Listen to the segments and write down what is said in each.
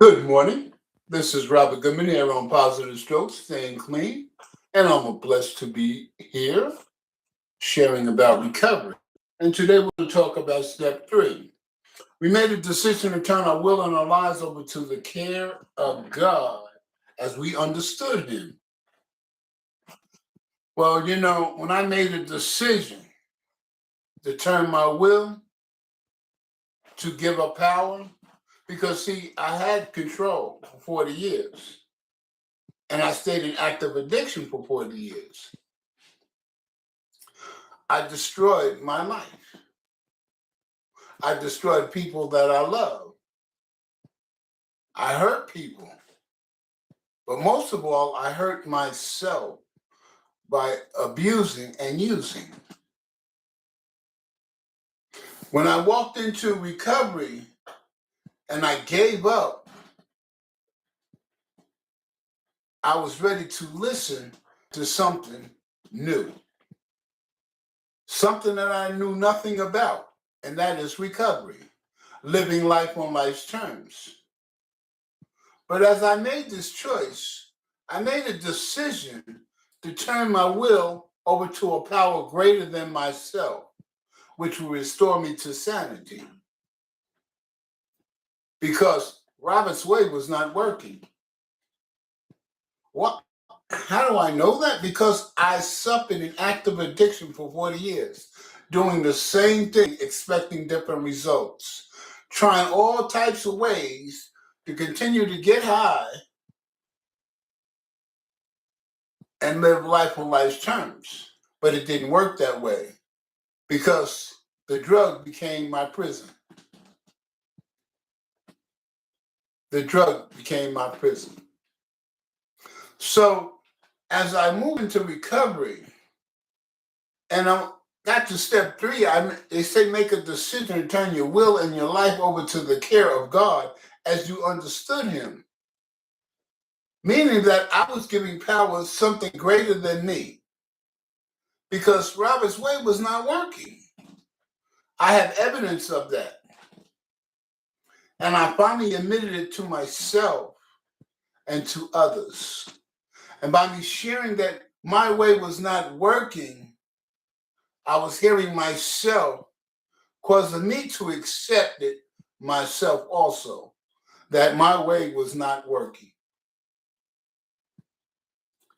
Good morning. This is Robert Goodman here on Positive Strokes, staying clean. And I'm blessed to be here sharing about recovery. And today we'll talk about step three. We made a decision to turn our will and our lives over to the care of God as we understood Him. Well, when I made a decision to turn my will to give up power, because see, I had control for 40 years. And I stayed in active addiction for 40 years. I destroyed my life. I destroyed people that I love. I hurt people. But most of all, I hurt myself by abusing and using. When I walked into recovery and I gave up, I was ready to listen to something new, something that I knew nothing about, and that is recovery, living life on life's terms. But as I made this choice, I made a decision to turn my will over to a power greater than myself, which will restore me to sanity. Because Robert's way was not working. What? How do I know that? Because I suffered in active addiction for 40 years, doing the same thing, expecting different results, trying all types of ways to continue to get high and live life on life's terms. But it didn't work that way because the drug became my prison. The drug became my prison. So as I move into recovery and I got to step three, they say make a decision to turn your will and your life over to the care of God as you understood Him. Meaning that I was giving power to something greater than me because Robert's way was not working. I have evidence of that. And I finally admitted it to myself and to others. And by me sharing that my way was not working, I was hearing myself, causing me to accept it myself also, that my way was not working.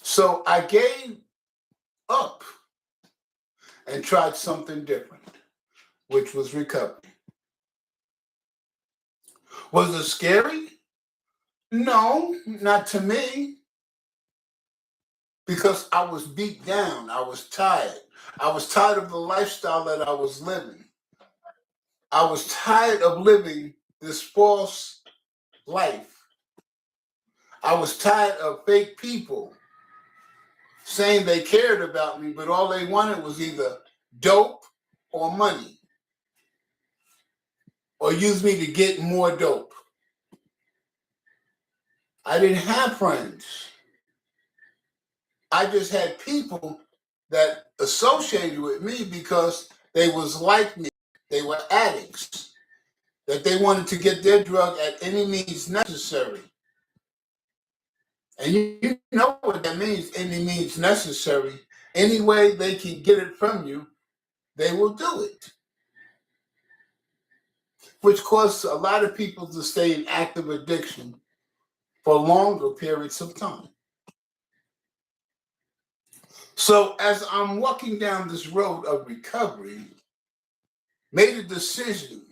So I gave up and tried something different, which was recovery. Was it scary? No, not to me, because I was beat down. I was tired. I was tired of the lifestyle that I was living. I was tired of living this false life. I was tired of fake people saying they cared about me, but all they wanted was either dope or money, or use me to get more dope. I didn't have friends. I just had people that associated with me because they was like me. They were addicts, that they wanted to get their drug at any means necessary. And you know what that means, any means necessary. Any way they can get it from you, they will do it. Which causes a lot of people to stay in active addiction for longer periods of time. So as I'm walking down this road of recovery, made a decision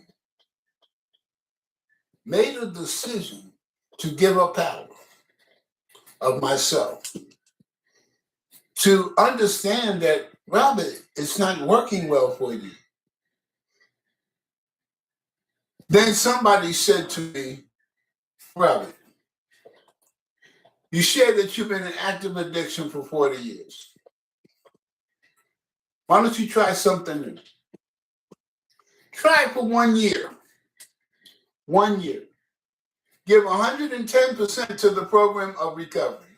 to give up power of myself, to understand that, Robert, it's not working well for you. Then somebody said to me, Robert, you shared that you've been in active addiction for 40 years. Why don't you try something new? Try it for 1 year. 1 year. Give 110% to the program of recovery.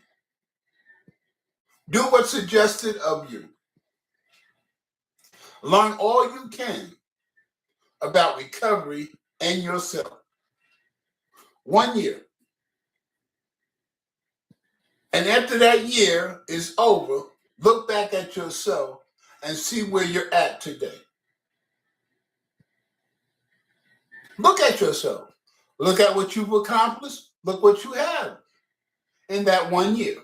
Do what's suggested of you. Learn all you can about recovery and yourself. 1 year. And after that year is over, look back at yourself and see where you're at today. Look at yourself. Look at what you've accomplished. Look what you have in that 1 year.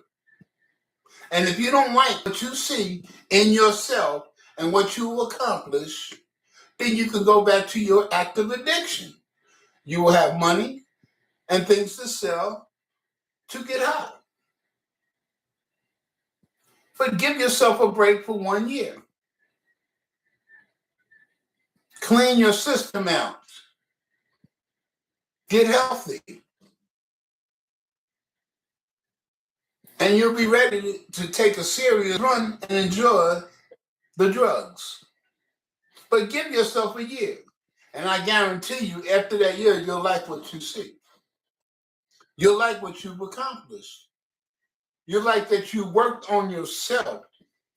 And if you don't like what you see in yourself and what you accomplish, then you can go back to your active addiction. You will have money and things to sell to get high. But give yourself a break for 1 year. Clean your system out. Get healthy. And you'll be ready to take a serious run and enjoy the drugs. But give yourself a year. And I guarantee you, after that year, you'll like what you see. You'll like what you've accomplished. You'll like that you worked on yourself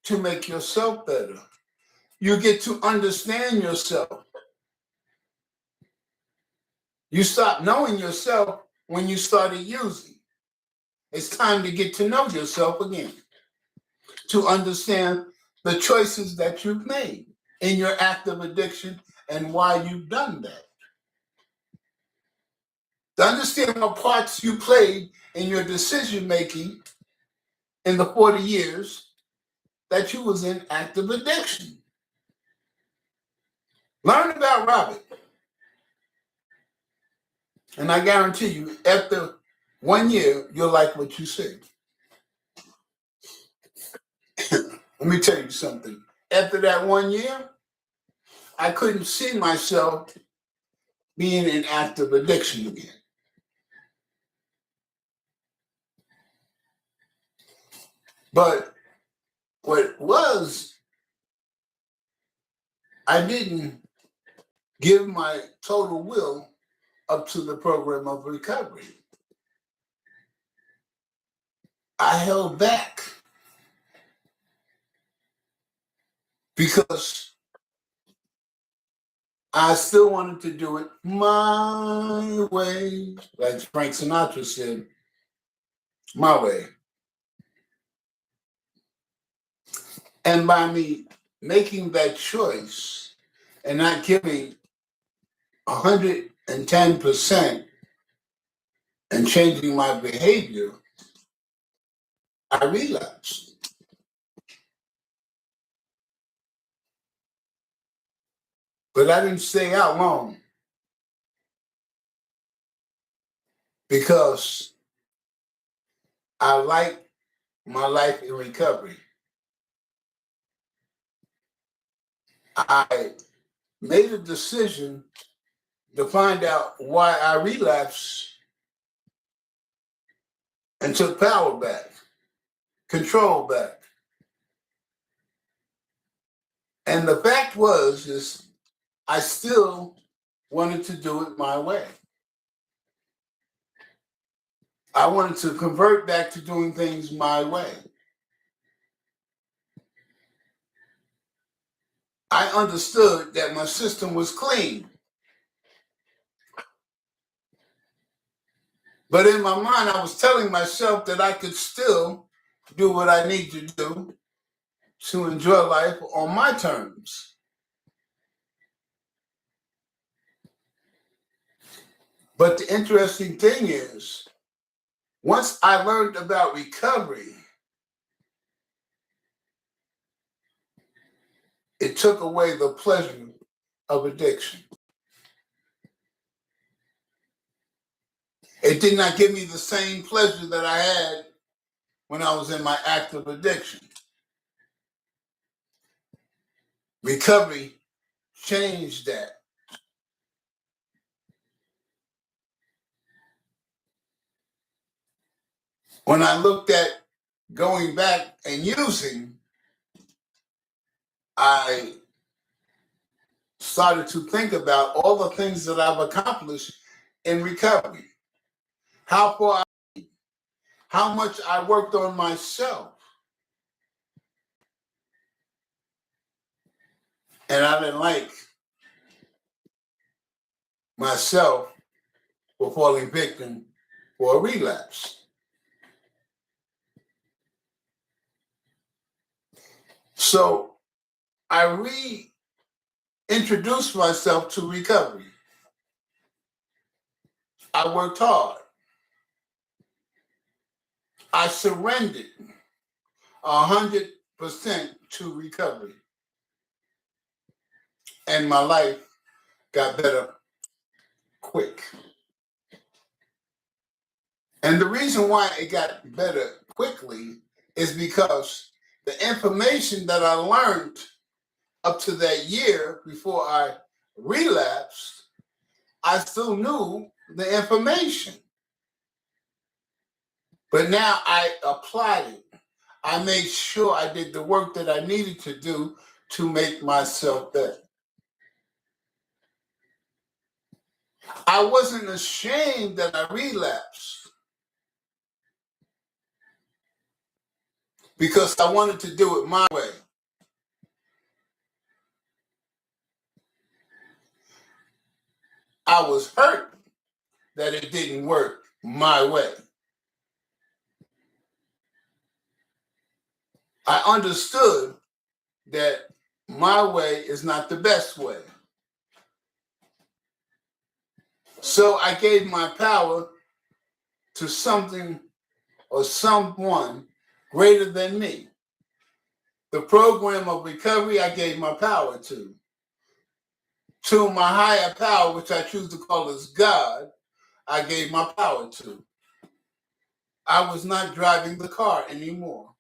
to make yourself better. You get to understand yourself. You stop knowing yourself when you started using. It's time to get to know yourself again, to understand the choices that you've made in your active addiction and why you've done that. To understand what parts you played in your decision making in the 40 years that you was in active addiction. Learn about Robert. And I guarantee you, after 1 year, you'll like what you see. Let me tell you something. After that 1 year, I couldn't see myself being in active addiction again. But what was, I didn't give my total will up to the program of recovery. I held back because I still wanted to do it my way, like Frank Sinatra said, my way. And by me making that choice and not giving 110% and changing my behavior, I relapsed. But I didn't stay out long because I like my life in recovery. I made a decision to find out why I relapsed and took power back, control back. And the fact is I still wanted to do it my way. I wanted to convert back to doing things my way. I understood that my system was clean. But in my mind, I was telling myself that I could still do what I need to do to enjoy life on my terms. But the interesting thing is, once I learned about recovery, it took away the pleasure of addiction. It did not give me the same pleasure that I had when I was in my active addiction. Recovery changed that. When I looked at going back and using, I started to think about all the things that I've accomplished in recovery. How far, how much I worked on myself. And I didn't like myself for falling victim for a relapse. So I reintroduced myself to recovery. I worked hard. I surrendered 100% to recovery. And my life got better quick. And the reason why it got better quickly is because the information that I learned up to that year before I relapsed, I still knew the information. But now I applied it. I made sure I did the work that I needed to do to make myself better. I wasn't ashamed that I relapsed because I wanted to do it my way. I was hurt that it didn't work my way. I understood that my way is not the best way. So I gave my power to something or someone greater than me. The program of recovery, I gave my power to. To my higher power, which I choose to call as God, I gave my power to. I was not driving the car anymore.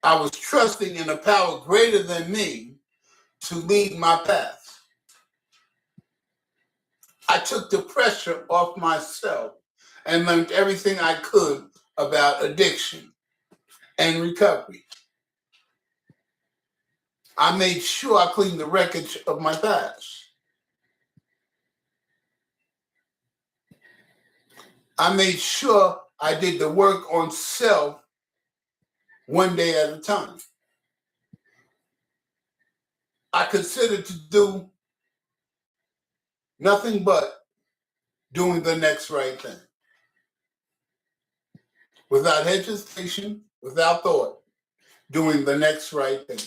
I was trusting in a power greater than me to lead my path. I took the pressure off myself and learned everything I could about addiction and recovery. I made sure I cleaned the wreckage of my past. I made sure I did the work on self one day at a time. I considered to do nothing but doing the next right thing. Without hesitation, without thought, doing the next right thing.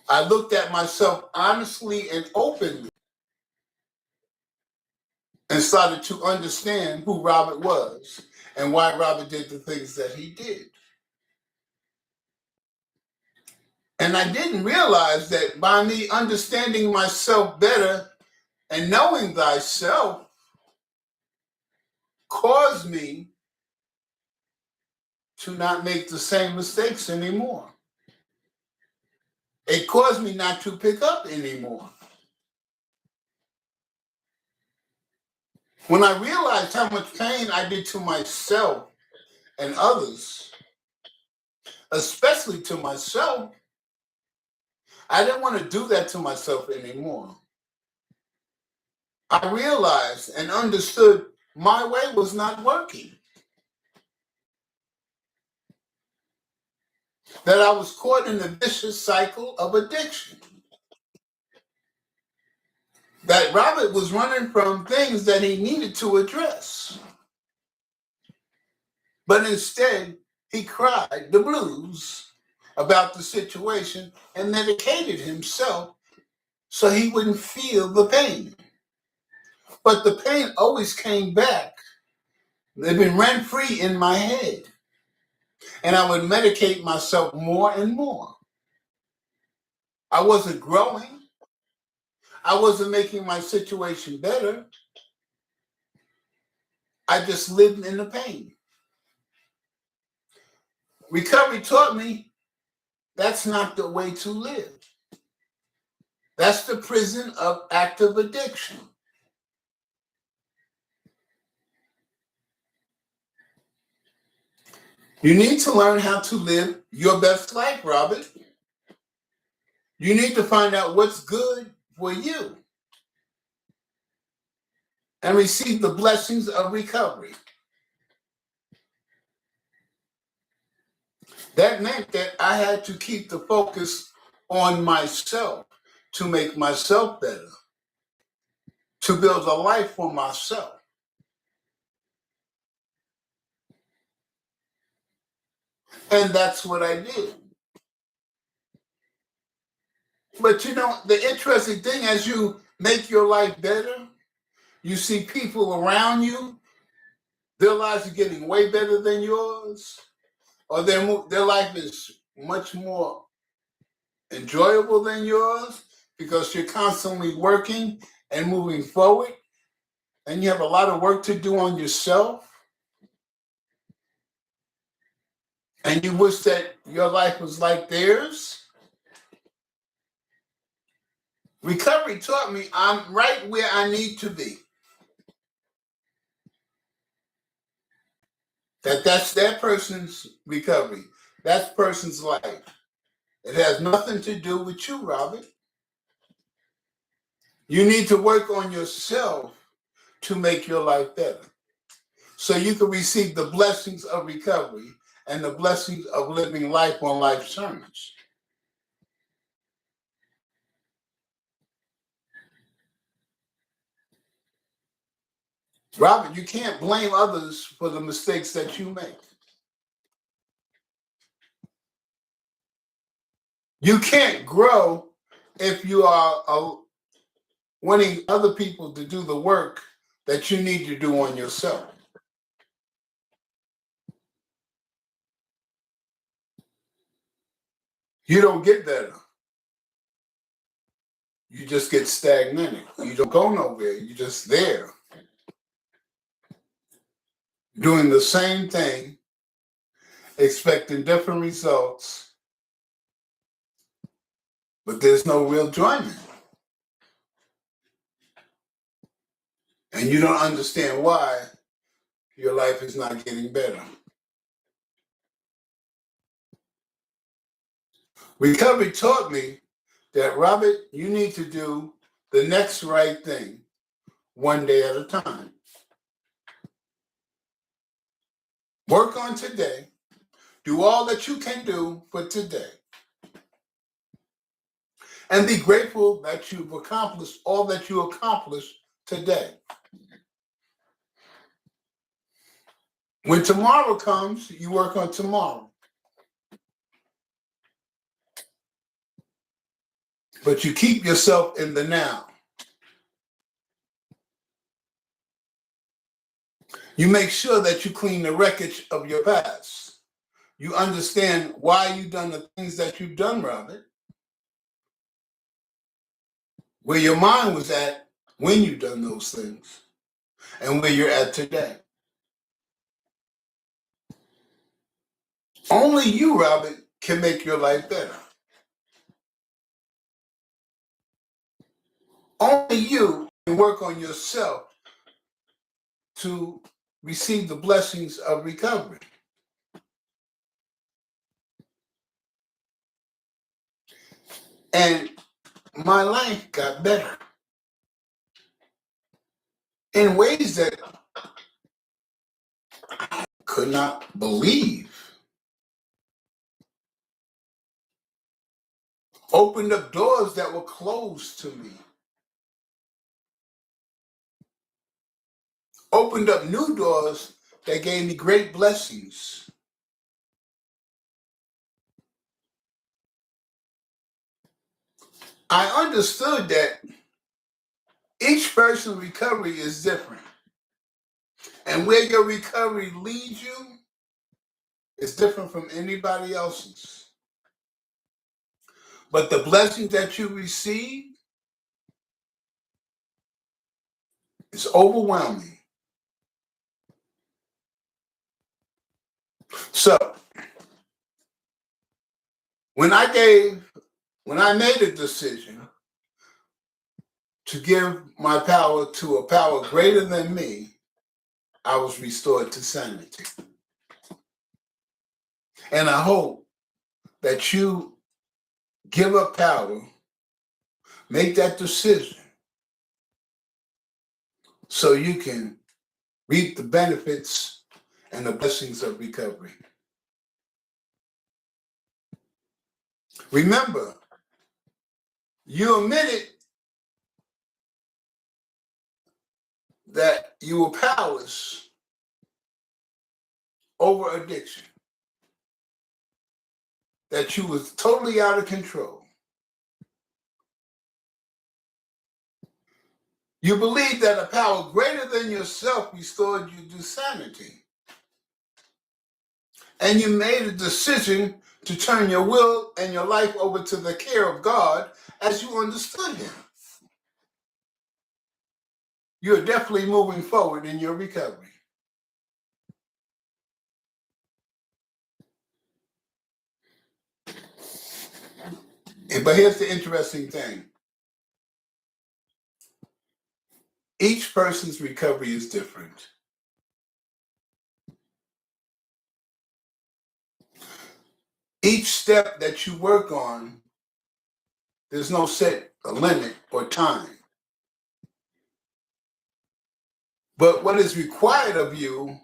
I looked at myself honestly and openly and started to understand who Robert was and why Robert did the things that he did. And I didn't realize that by me understanding myself better and knowing thyself caused me to not make the same mistakes anymore. It caused me not to pick up anymore. When I realized how much pain I did to myself and others, especially to myself, I didn't want to do that to myself anymore. I realized and understood my way was not working. That I was caught in a vicious cycle of addiction. That Robert was running from things that he needed to address. But instead, he cried the blues about the situation and medicated himself so he wouldn't feel the pain. But the pain always came back. They've been rent-free in my head. And I would medicate myself more and more. I wasn't growing. I wasn't making my situation better. I just lived in the pain. Recovery taught me that's not the way to live. That's the prison of active addiction. You need to learn how to live your best life, Robert. You need to find out what's good for you and receive the blessings of recovery. That meant that I had to keep the focus on myself to make myself better, to build a life for myself. And that's what I did. But you know, the interesting thing, as you make your life better, you see people around you, their lives are getting way better than yours, or their life is much more enjoyable than yours because you're constantly working and moving forward, and you have a lot of work to do on yourself, and you wish that your life was like theirs. Recovery taught me I'm right where I need to be. That's that person's recovery. That person's life. It has nothing to do with you, Robert. You need to work on yourself to make your life better, so you can receive the blessings of recovery and the blessings of living life on life's terms. Robert, you can't blame others for the mistakes that you make. You can't grow if you are wanting other people to do the work that you need to do on yourself. You don't get better. You just get stagnated. You don't go nowhere. You're just there doing the same thing, expecting different results, but there's no real enjoyment. And you don't understand why your life is not getting better. Recovery taught me that, Robert, you need to do the next right thing one day at a time. Work on today. Do all that you can do for today. And be grateful that you've accomplished all that you accomplished today. When tomorrow comes, you work on tomorrow. But you keep yourself in the now. You make sure that you clean the wreckage of your past. You understand why you've done the things that you've done, Robert. Where your mind was at when you've done those things, and where you're at today. Only you, Robert, can make your life better. Only you can work on yourself to receive the blessings of recovery. And my life got better in ways that I could not believe. Opened up doors that were closed to me. Opened up new doors that gave me great blessings. I understood that each person's recovery is different. And where your recovery leads you is different from anybody else's. But the blessings that you receive is overwhelming. So when I made a decision to give my power to a power greater than me, I was restored to sanity. And I hope that you give up power, make that decision so you can reap the benefits and the blessings of recovery. Remember, you admitted that you were powerless over addiction. that you was totally out of control. You believed that a power greater than yourself restored you to sanity. And you made a decision to turn your will and your life over to the care of God as you understood Him. You're definitely moving forward in your recovery. But here's the interesting thing. Each person's recovery is different. Each step that you work on, there's no set limit or time. But what is required of you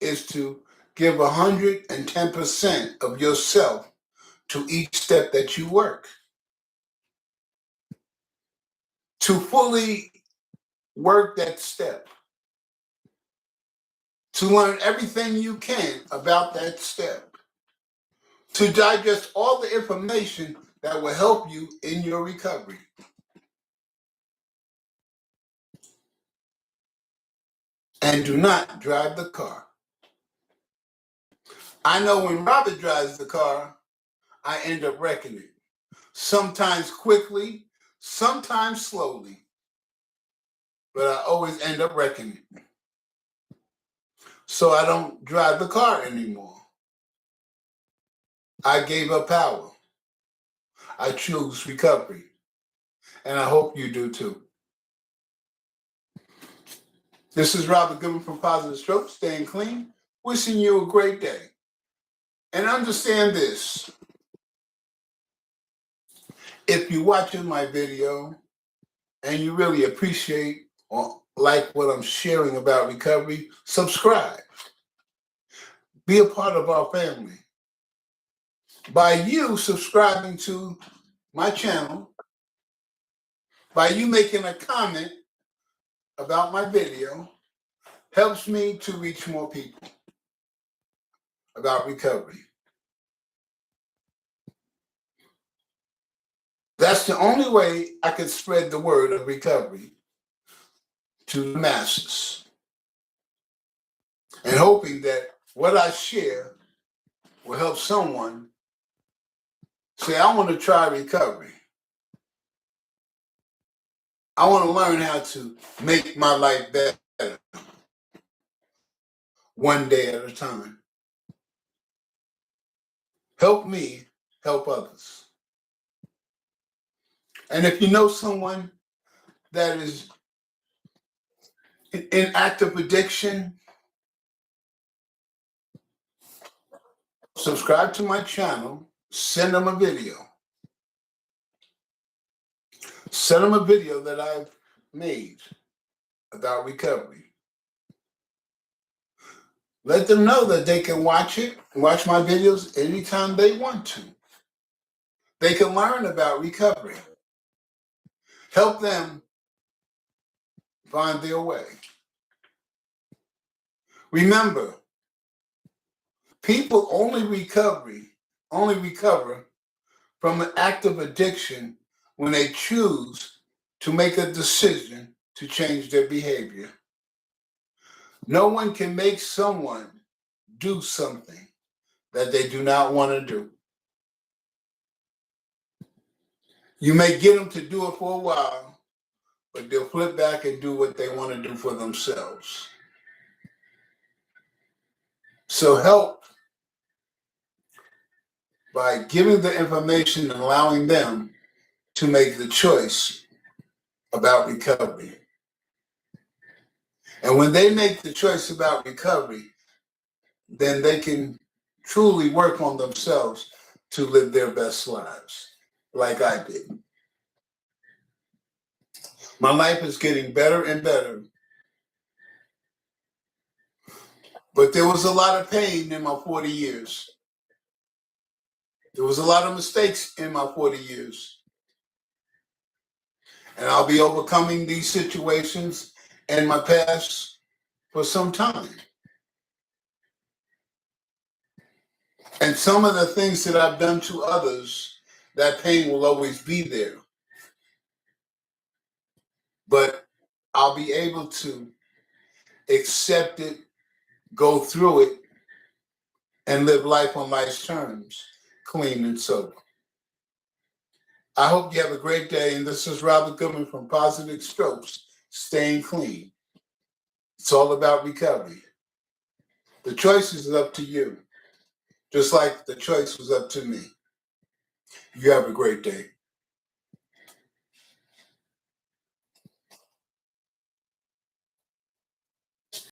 is to give 110% of yourself to each step that you work. To fully work that step. To learn everything you can about that step. To digest all the information that will help you in your recovery. And do not drive the car. I know when Robert drives the car, I end up wrecking it. Sometimes quickly, sometimes slowly. But I always end up wrecking it. So I don't drive the car anymore. I gave up power. I choose recovery. And I hope you do too. This is Robert Goodman from Positive Stroke, staying clean, wishing you a great day. And understand this. If you're watching my video and you really appreciate or like what I'm sharing about recovery, subscribe. Be a part of our family. By you subscribing to my channel, by you making a comment about my video, helps me to reach more people about recovery. That's the only way I can spread the word of recovery to the masses. And hoping that what I share will help someone say, I want to try recovery. I want to learn how to make my life better, one day at a time. Help me help others. And if you know someone that is in active addiction, subscribe to my channel, send them a video. Send them a video that I've made about recovery. Let them know that they can watch my videos anytime they want to. They can learn about recovery. Help them find their way. Remember, people only recover from an active addiction when they choose to make a decision to change their behavior. No one can make someone do something that they do not want to do. You may get them to do it for a while, but they'll flip back and do what they want to do for themselves. So help by giving the information and allowing them to make the choice about recovery. And when they make the choice about recovery, then they can truly work on themselves to live their best lives, like I did. My life is getting better and better. But there was a lot of pain in my 40 years. There was a lot of mistakes in my 40 years. And I'll be overcoming these situations in my past for some time. And some of the things that I've done to others, that pain will always be there. But I'll be able to accept it, go through it, and live life on life's terms, clean and sober. I hope you have a great day. And this is Robert Goodman from Positive Strokes, staying clean. It's all about recovery. The choice is up to you, just like the choice was up to me. You have a great day.